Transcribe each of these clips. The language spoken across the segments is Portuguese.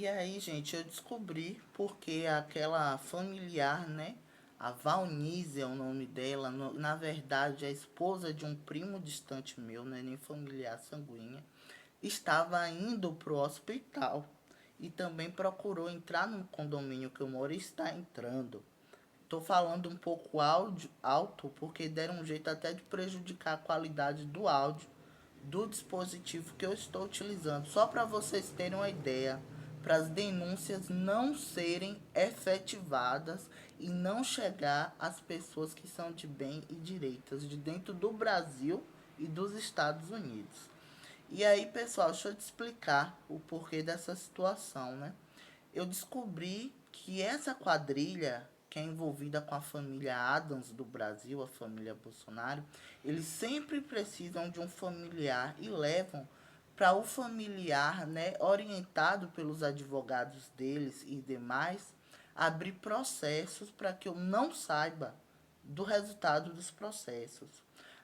E aí, gente, eu descobri porque aquela familiar, né? A Valnísia é o nome dela, na verdade, a esposa de um primo distante meu, não é nem familiar sanguínea, estava indo pro hospital e também procurou entrar no condomínio que eu moro e está entrando. Tô falando um pouco alto porque deram um jeito até de prejudicar a qualidade do áudio do dispositivo que eu estou utilizando. Só para vocês terem uma ideia, para as denúncias não serem efetivadas e não chegar às pessoas que são de bem e direitas de dentro do Brasil e dos Estados Unidos. E aí, pessoal, deixa eu te explicar o porquê dessa situação, né? Eu descobri que essa quadrilha, que é envolvida com a família Adams do Brasil, a família Bolsonaro, eles sempre precisam de um familiar e levam para o familiar, né, orientado pelos advogados deles e demais, abrir processos para que eu não saiba do resultado dos processos.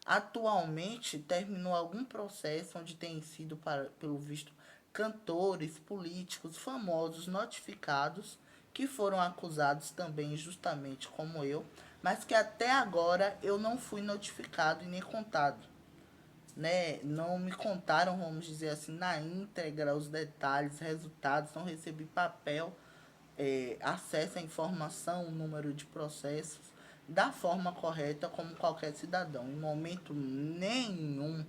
Atualmente, terminou algum processo onde tem sido, pelo visto, cantores, políticos famosos notificados que foram acusados também justamente como eu, mas que até agora eu não fui notificado e nem contado, né? Não me contaram, vamos dizer assim, na íntegra os detalhes, resultados, não recebi papel, acesso à informação, o número de processos da forma correta como qualquer cidadão. Em momento nenhum.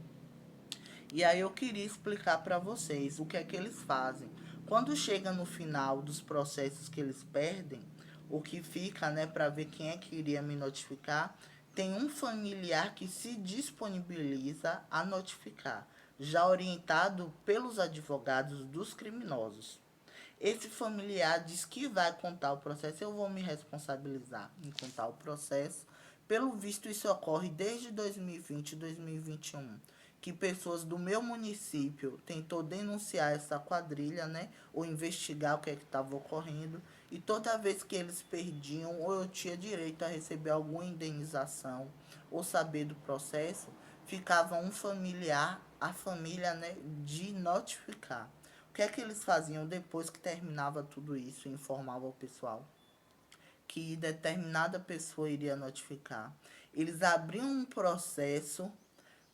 E aí eu queria explicar para vocês o que é que eles fazem. Quando chega no final dos processos que eles perdem, o que fica, né, para ver quem é que iria me notificar, tem um familiar que se disponibiliza a notificar, já orientado pelos advogados dos criminosos. Esse familiar diz que vai contar o processo, eu vou me responsabilizar em contar o processo. Pelo visto, isso ocorre desde 2020 e 2021, que pessoas do meu município tentou denunciar essa quadrilha, né, ou investigar o que é que estava ocorrendo, e toda vez que eles perdiam, ou eu tinha direito a receber alguma indenização, ou saber do processo, ficava um familiar, a família, né, de notificar. O que é que eles faziam depois que terminava tudo isso e informava o pessoal? Que determinada pessoa iria notificar. Eles abriam um processo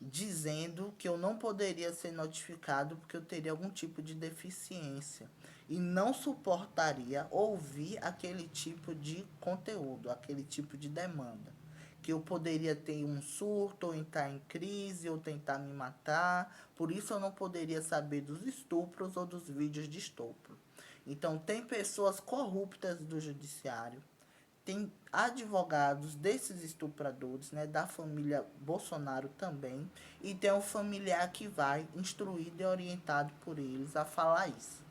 dizendo que eu não poderia ser notificado porque eu teria algum tipo de deficiência e não suportaria ouvir aquele tipo de conteúdo, aquele tipo de demanda. Que eu poderia ter um surto, ou entrar em crise, ou tentar me matar. Por isso eu não poderia saber dos estupros ou dos vídeos de estupro. Então, tem pessoas corruptas do judiciário, tem advogados desses estupradores, né, da família Bolsonaro também, e tem um familiar que vai instruído e orientado por eles a falar isso.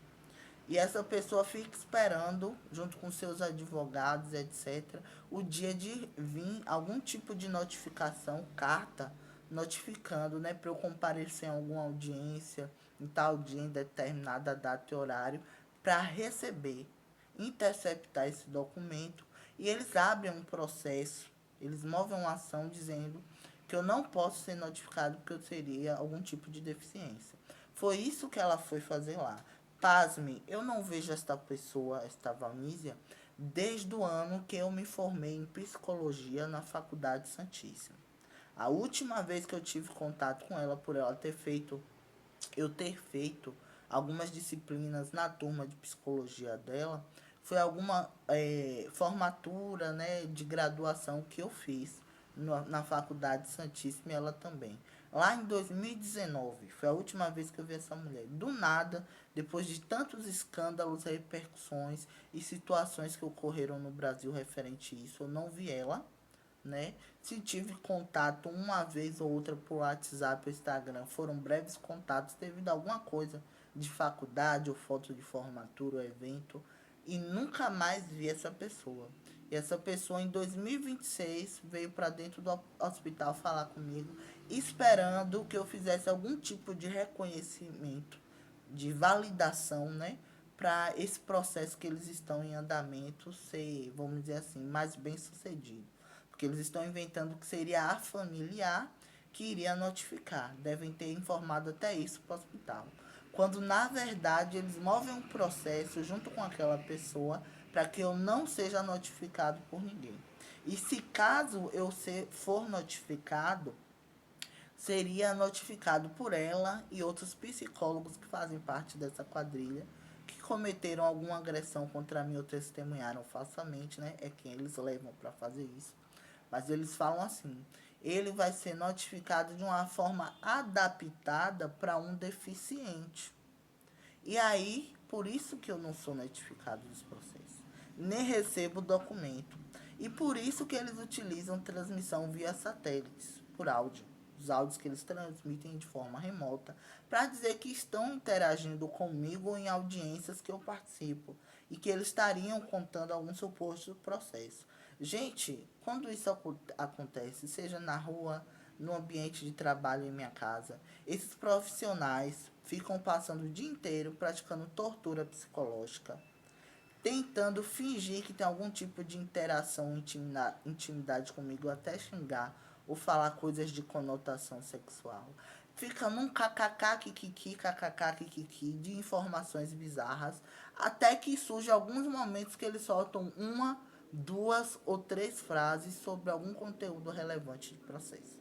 E essa pessoa fica esperando, junto com seus advogados, etc., o dia de vir algum tipo de notificação, carta, notificando, né, para eu comparecer em alguma audiência, em tal dia, em determinada data e horário, para receber, interceptar esse documento. E eles abrem um processo, eles movem uma ação dizendo que eu não posso ser notificado porque eu teria algum tipo de deficiência. Foi isso que ela foi fazer lá. Pasme, eu não vejo esta pessoa, esta Valnísia, desde o ano que eu me formei em psicologia na Faculdade Santíssima. A última vez que eu tive contato com ela, por ela ter feito, eu ter feito algumas disciplinas na turma de psicologia dela, foi alguma formatura, né, de graduação que eu fiz na Faculdade Santíssima e ela também. Lá em 2019, foi a última vez que eu vi essa mulher. Do nada, depois de tantos escândalos, repercussões e situações que ocorreram no Brasil referente a isso, eu não vi ela, né? Se tive contato uma vez ou outra por WhatsApp ou Instagram, foram breves contatos devido a alguma coisa de faculdade ou foto de formatura ou evento, e nunca mais vi essa pessoa. E essa pessoa em 2026 veio para dentro do hospital falar comigo, esperando que eu fizesse algum tipo de reconhecimento, de validação, né? Para esse processo que eles estão em andamento ser, vamos dizer assim, mais bem sucedido. Porque eles estão inventando que seria a familiar que iria notificar. Devem ter informado até isso para o hospital. quando na verdade eles movem um processo junto com aquela pessoa para que eu não seja notificado por ninguém. E se caso eu for notificado, seria notificado por ela e outros psicólogos que fazem parte dessa quadrilha, que cometeram alguma agressão contra mim ou testemunharam falsamente, né? É quem eles levam para fazer isso. Mas eles falam assim: ele vai ser notificado de uma forma adaptada para um deficiente. E aí, por isso que eu não sou notificado dos processos, nem recebo documento. E por isso que eles utilizam transmissão via satélites, por áudio. Os áudios que eles transmitem de forma remota, para dizer que estão interagindo comigo em audiências que eu participo e que eles estariam contando algum suposto processo. Gente, quando isso acontece, seja na rua, no ambiente de trabalho em minha casa, esses profissionais ficam passando o dia inteiro praticando tortura psicológica, tentando fingir que tem algum tipo de interação, intimidade comigo, até xingar ou falar coisas de conotação sexual. Fica num kkk, kikiki, kkk, kikiki, de informações bizarras, até que surge alguns momentos que eles soltam uma, duas ou três frases sobre algum conteúdo relevante de processo,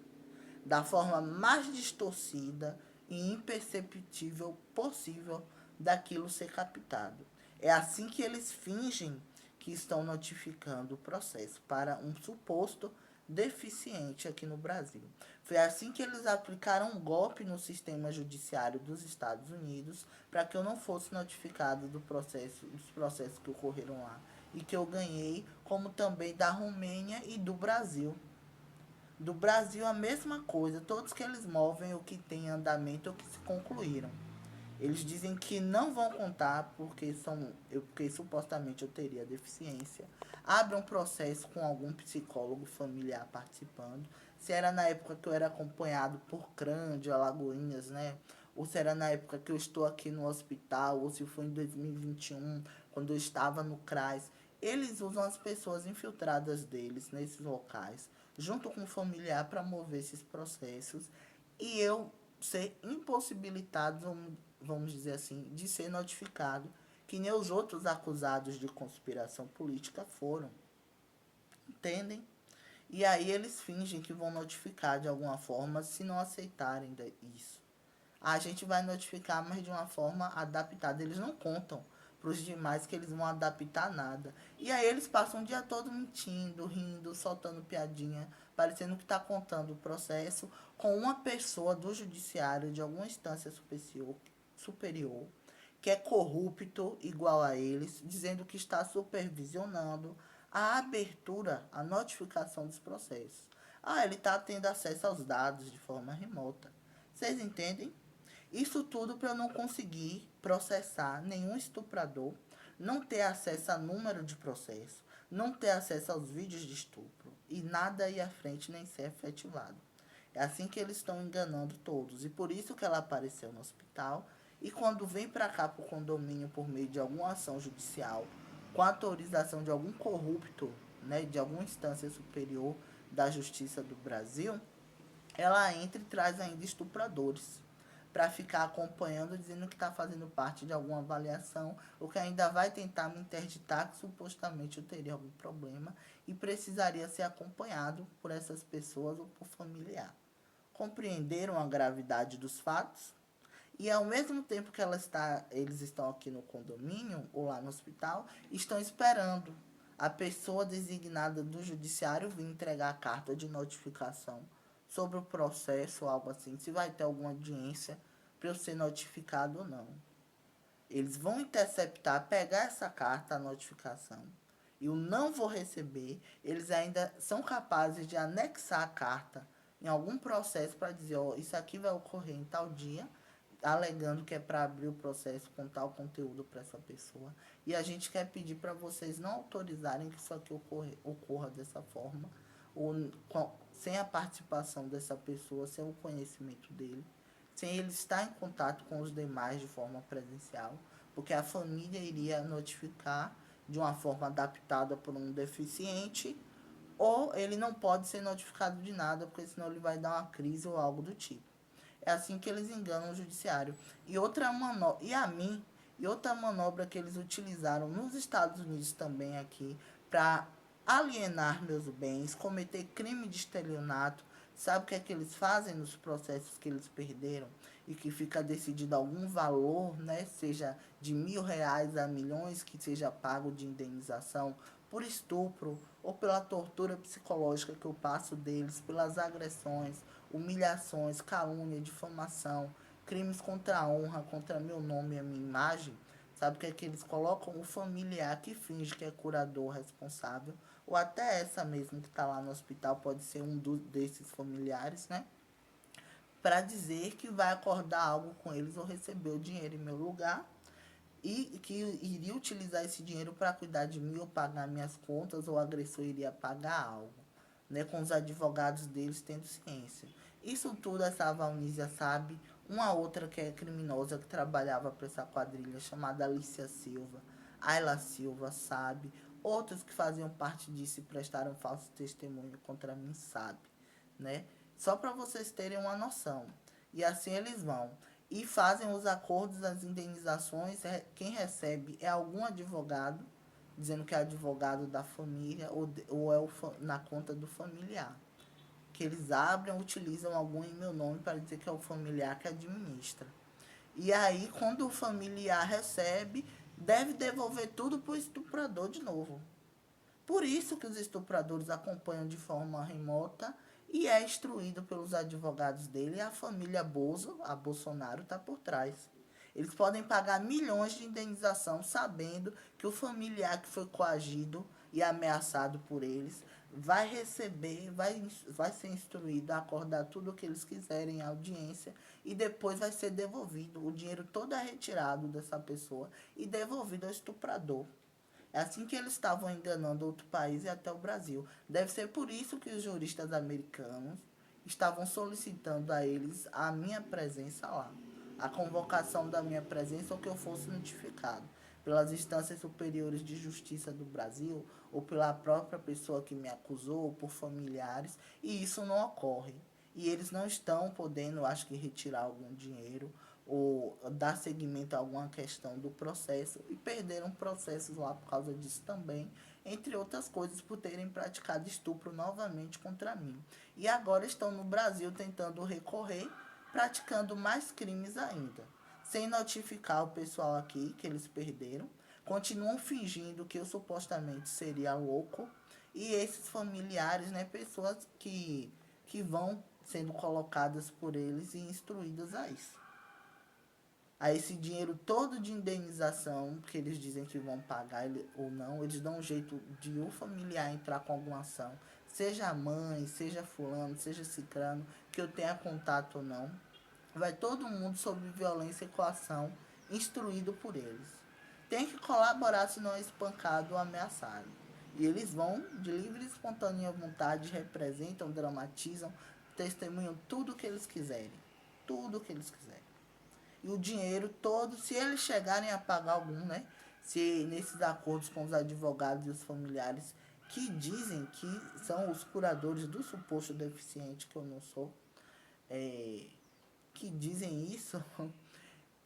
da forma mais distorcida e imperceptível possível daquilo ser captado. É assim que eles fingem que estão notificando o processo para um suposto deficiente aqui no Brasil. Foi assim que eles aplicaram um golpe no sistema judiciário dos Estados Unidos para que eu não fosse notificado dos processos que ocorreram lá e que eu ganhei, como também da Romênia e do Brasil. Do Brasil a mesma coisa, todos que eles movem o que tem em andamento ou que se concluíram. Eles dizem que não vão contar porque supostamente eu teria deficiência. Abre um processo com algum psicólogo familiar participando. Se era na época que eu era acompanhado por CRAN de Alagoinhas, né? Ou se era na época que eu estou aqui no hospital, ou se foi em 2021, quando eu estava no CRAS. Eles usam as pessoas infiltradas deles nesses locais, junto com o familiar, para mover esses processos. E eu ser impossibilitado, vamos dizer assim, de ser notificado, que nem os outros acusados de conspiração política foram. Entendem? E aí eles fingem que vão notificar de alguma forma se não aceitarem isso. A gente vai notificar, mas de uma forma adaptada. Eles não contam para os demais que eles vão adaptar nada. E aí eles passam o dia todo mentindo, rindo, soltando piadinha, parecendo que está contando o processo com uma pessoa do judiciário de alguma instância superior, que é corrupto igual a eles, dizendo que está supervisionando a abertura, a notificação dos processos. Ah, ele está tendo acesso aos dados de forma remota. Vocês entendem? Isso tudo para eu não conseguir processar nenhum estuprador, não ter acesso a número de processo, não ter acesso aos vídeos de estupro e nada ir à frente nem ser efetivado. É assim que eles estão enganando todos. E por isso que ela apareceu no hospital. E quando vem para cá para o condomínio por meio de alguma ação judicial, com a autorização de algum corrupto, né, de alguma instância superior da Justiça do Brasil, ela entra e traz ainda estupradores para ficar acompanhando, dizendo que está fazendo parte de alguma avaliação, ou que ainda vai tentar me interditar, que supostamente eu teria algum problema e precisaria ser acompanhado por essas pessoas ou por familiar. Compreenderam a gravidade dos fatos? E ao mesmo tempo que eles estão aqui no condomínio ou lá no hospital, estão esperando a pessoa designada do judiciário vir entregar a carta de notificação sobre o processo, algo assim, se vai ter alguma audiência para eu ser notificado ou não. Eles vão interceptar, pegar essa carta, a notificação, e eu não vou receber. Eles ainda são capazes de anexar a carta em algum processo para dizer, ó, isso aqui vai ocorrer em tal dia, alegando que é para abrir o processo com tal conteúdo para essa pessoa. E a gente quer pedir para vocês não autorizarem que isso aqui ocorra dessa forma, ou sem a participação dessa pessoa, sem o conhecimento dele, sem ele estar em contato com os demais de forma presencial, porque a família iria notificar de uma forma adaptada por um deficiente, ou ele não pode ser notificado de nada, porque senão ele vai dar uma crise ou algo do tipo. É assim que eles enganam o judiciário. E outra manobra que eles utilizaram nos Estados Unidos também aqui para alienar meus bens, cometer crime de estelionato. Sabe o que é que eles fazem nos processos que eles perderam e que fica decidido algum valor, né, seja de R$ 1.000 a milhões, que seja pago de indenização por estupro ou pela tortura psicológica que eu passo deles, pelas agressões, humilhações, calúnia, difamação, crimes contra a honra, contra meu nome e a minha imagem. Sabe o que é que eles colocam? O familiar que finge que é curador responsável, ou até essa mesmo que está lá no hospital, pode ser desses familiares, né? Para dizer que vai acordar algo com eles ou receber o dinheiro em meu lugar e que iria utilizar esse dinheiro para cuidar de mim ou pagar minhas contas, ou o agressor iria pagar algo, né, com os advogados deles tendo ciência. Isso tudo essa Valnísia sabe. Uma outra que é criminosa que trabalhava para essa quadrilha chamada Alicia Silva, Ayla Silva sabe. Outros que faziam parte disso e prestaram falso testemunho contra mim sabe, né? Só para vocês terem uma noção. E assim eles vão e fazem os acordos, as indenizações. Quem recebe é algum advogado, dizendo que é advogado da família ou é na conta do familiar. Que eles abrem, utilizam algum em meu nome para dizer que é o familiar que administra. E aí, quando o familiar recebe, deve devolver tudo para o estuprador de novo. Por isso que os estupradores acompanham de forma remota e é instruído pelos advogados dele, e a família Bozo, a Bolsonaro, está por trás. Eles podem pagar milhões de indenização sabendo que o familiar que foi coagido e ameaçado por eles vai receber, vai ser instruído a acordar tudo o que eles quiserem em audiência e depois vai ser devolvido. O dinheiro todo é retirado dessa pessoa e devolvido ao estuprador. É assim que eles estavam enganando outro país e até o Brasil. Deve ser por isso que os juristas americanos estavam solicitando a eles a minha presença lá. A convocação da minha presença ou que eu fosse notificado pelas instâncias superiores de justiça do Brasil ou pela própria pessoa que me acusou ou por familiares, e isso não ocorre. E eles não estão podendo, acho que, retirar algum dinheiro ou dar seguimento a alguma questão do processo, e perderam processos lá por causa disso também, entre outras coisas, por terem praticado estupro novamente contra mim. E agora estão no Brasil tentando recorrer, praticando mais crimes ainda, sem notificar o pessoal aqui que eles perderam, continuam fingindo que eu supostamente seria louco, e esses familiares, né, pessoas que vão sendo colocadas por eles e instruídas a isso. A esse dinheiro todo de indenização que eles dizem que vão pagar ou não, eles dão um jeito de o familiar entrar com alguma ação, seja a mãe, seja fulano, seja cicrano, que eu tenha contato ou não. Vai todo mundo sob violência e coação, instruído por eles. Tem que colaborar, senão é espancado ou ameaçado. E eles vão, de livre e espontânea vontade, representam, dramatizam, testemunham tudo o que eles quiserem. Tudo o que eles quiserem. E o dinheiro todo, se eles chegarem a pagar algum, né? Se nesses acordos com os advogados e os familiares que dizem que são os curadores do suposto deficiente, que eu não sou, que dizem isso,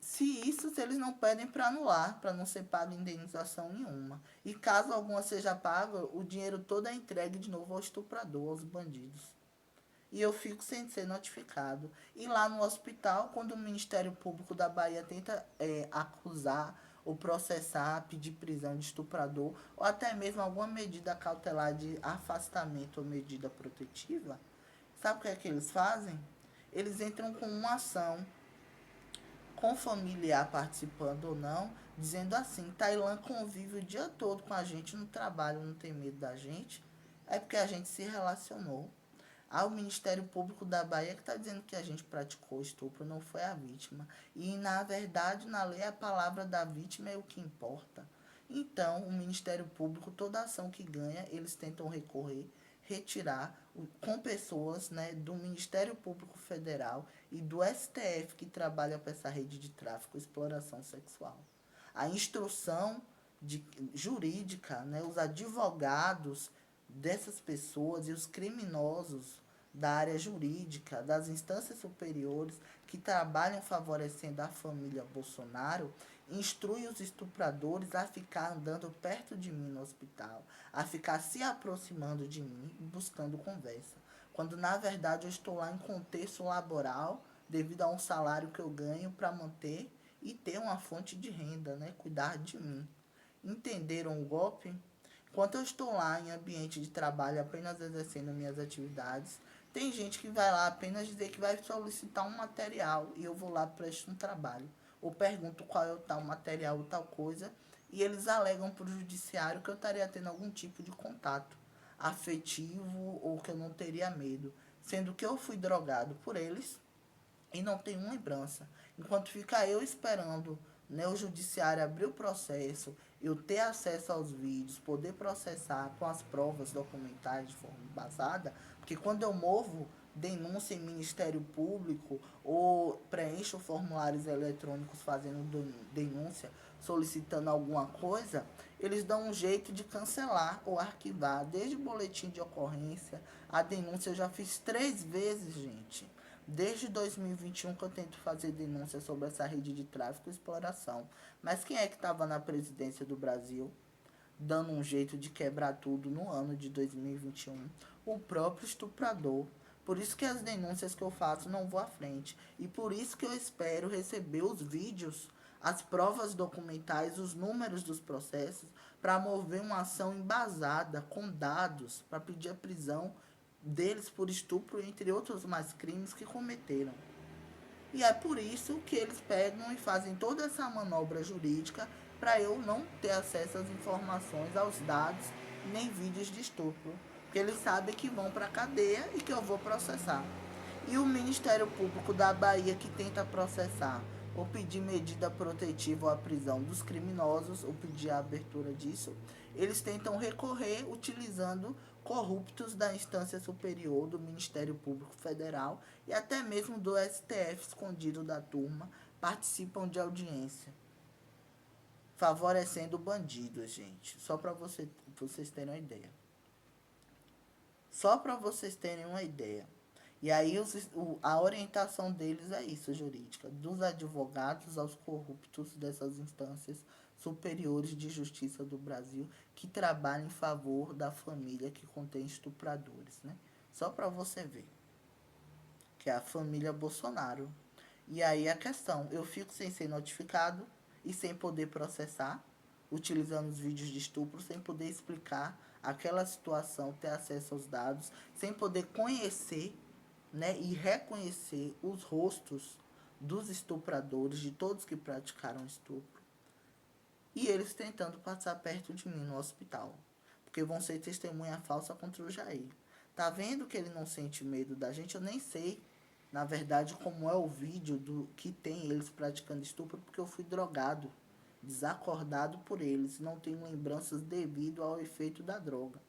se eles não pedem para anular, para não ser paga indenização nenhuma. E caso alguma seja paga, o dinheiro todo é entregue de novo ao estuprador, aos bandidos. E eu fico sem ser notificado. E lá no hospital, quando o Ministério Público da Bahia tenta acusar ou processar, pedir prisão de estuprador, ou até mesmo alguma medida cautelar de afastamento ou medida protetiva, sabe o que é que eles fazem? Eles entram com uma ação, com familiar participando ou não, dizendo assim: Tailã convive o dia todo com a gente no trabalho, não tem medo da gente, é porque a gente se relacionou. Ao Ministério Público da Bahia que está dizendo que a gente praticou estupro, não foi a vítima. E, na verdade, na lei, a palavra da vítima é o que importa. Então, o Ministério Público, toda ação que ganha, eles tentam recorrer, retirar com pessoas, né, do Ministério Público Federal e do STF, que trabalha para essa rede de tráfico e exploração sexual. A instrução jurídica, né, os advogados dessas pessoas e os criminosos da área jurídica, das instâncias superiores que trabalham favorecendo a família Bolsonaro, instrui os estupradores a ficar andando perto de mim no hospital, a ficar se aproximando de mim e buscando conversa, quando na verdade eu estou lá em contexto laboral, devido a um salário que eu ganho para manter e ter uma fonte de renda, né? Cuidar de mim. Entenderam o golpe? Enquanto eu estou lá em ambiente de trabalho apenas exercendo minhas atividades, tem gente que vai lá apenas dizer que vai solicitar um material e eu vou lá presto um trabalho. Ou pergunto qual é o tal material ou tal coisa e eles alegam para o judiciário que eu estaria tendo algum tipo de contato afetivo ou que eu não teria medo, sendo que eu fui drogado por eles e não tem uma lembrança. Enquanto fica eu esperando, né, o judiciário abrir o processo, eu ter acesso aos vídeos, poder processar com as provas documentais de forma embasada, porque quando eu movo denúncia em Ministério Público ou preencho formulários eletrônicos fazendo denúncia, solicitando alguma coisa, eles dão um jeito de cancelar ou arquivar, desde o boletim de ocorrência, a denúncia eu já fiz 3 vezes, gente. Desde 2021 que eu tento fazer denúncia sobre essa rede de tráfico e exploração. Mas quem é que estava na presidência do Brasil, dando um jeito de quebrar tudo no ano de 2021? O próprio estuprador. Por isso que as denúncias que eu faço não vão à frente. E por isso que eu espero receber os vídeos, as provas documentais, os números dos processos, para mover uma ação embasada, com dados, para pedir a prisão deles por estupro, entre outros mais crimes que cometeram. E é por isso que eles pegam e fazem toda essa manobra jurídica para eu não ter acesso às informações, aos dados, nem vídeos de estupro. Porque eles sabem que vão para a cadeia e que eu vou processar. E o Ministério Público da Bahia que tenta processar ou pedir medida protetiva ou a prisão dos criminosos, ou pedir a abertura disso, eles tentam recorrer utilizando corruptos da instância superior do Ministério Público Federal e até mesmo do STF escondido da turma, participam de audiência, favorecendo bandidos, gente. Só para vocês terem uma ideia. Só para vocês terem uma ideia. E aí a orientação deles é isso, jurídica, dos advogados aos corruptos dessas instâncias superiores de justiça do Brasil que trabalham em favor da família que contém estupradores, né? Só para você ver, que é a família Bolsonaro. E aí a questão, eu fico sem ser notificado e sem poder processar, utilizando os vídeos de estupro, sem poder explicar aquela situação, ter acesso aos dados, sem poder conhecer, né, e reconhecer os rostos dos estupradores, de todos que praticaram estupro, e eles tentando passar perto de mim no hospital, porque vão ser testemunha falsa contra o Jair. Tá vendo que ele não sente medo da gente? Eu nem sei, na verdade, como é o vídeo do que tem eles praticando estupro, porque eu fui drogado, desacordado por eles, não tenho lembranças devido ao efeito da droga.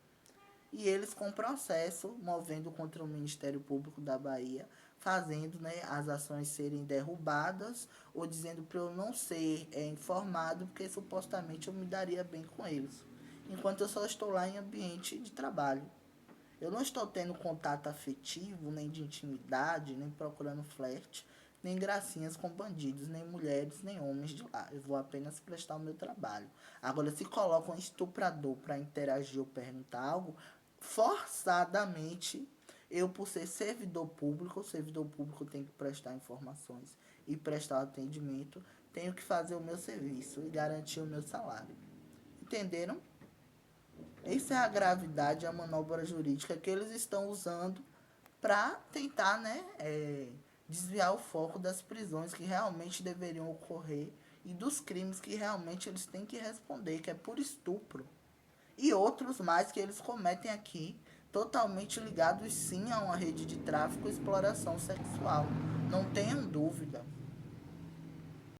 E eles com processo movendo contra o Ministério Público da Bahia, fazendo, né, as ações serem derrubadas ou dizendo para eu não ser informado, porque supostamente eu me daria bem com eles, enquanto eu só estou lá em ambiente de trabalho. Eu não estou tendo contato afetivo, nem de intimidade, nem procurando flerte, nem gracinhas com bandidos, nem mulheres, nem homens de lá. Eu vou apenas prestar o meu trabalho. Agora, se colocam um estuprador para interagir ou perguntar algo, forçadamente, eu, por ser servidor público tem que prestar informações e prestar atendimento, tenho que fazer o meu serviço e garantir o meu salário. Entenderam? Essa é a gravidade, a manobra jurídica que eles estão usando para tentar, né, desviar o foco das prisões que realmente deveriam ocorrer e dos crimes que realmente eles têm que responder, que é por estupro. E outros mais que eles cometem aqui, totalmente ligados sim a uma rede de tráfico e exploração sexual. Não tenham dúvida.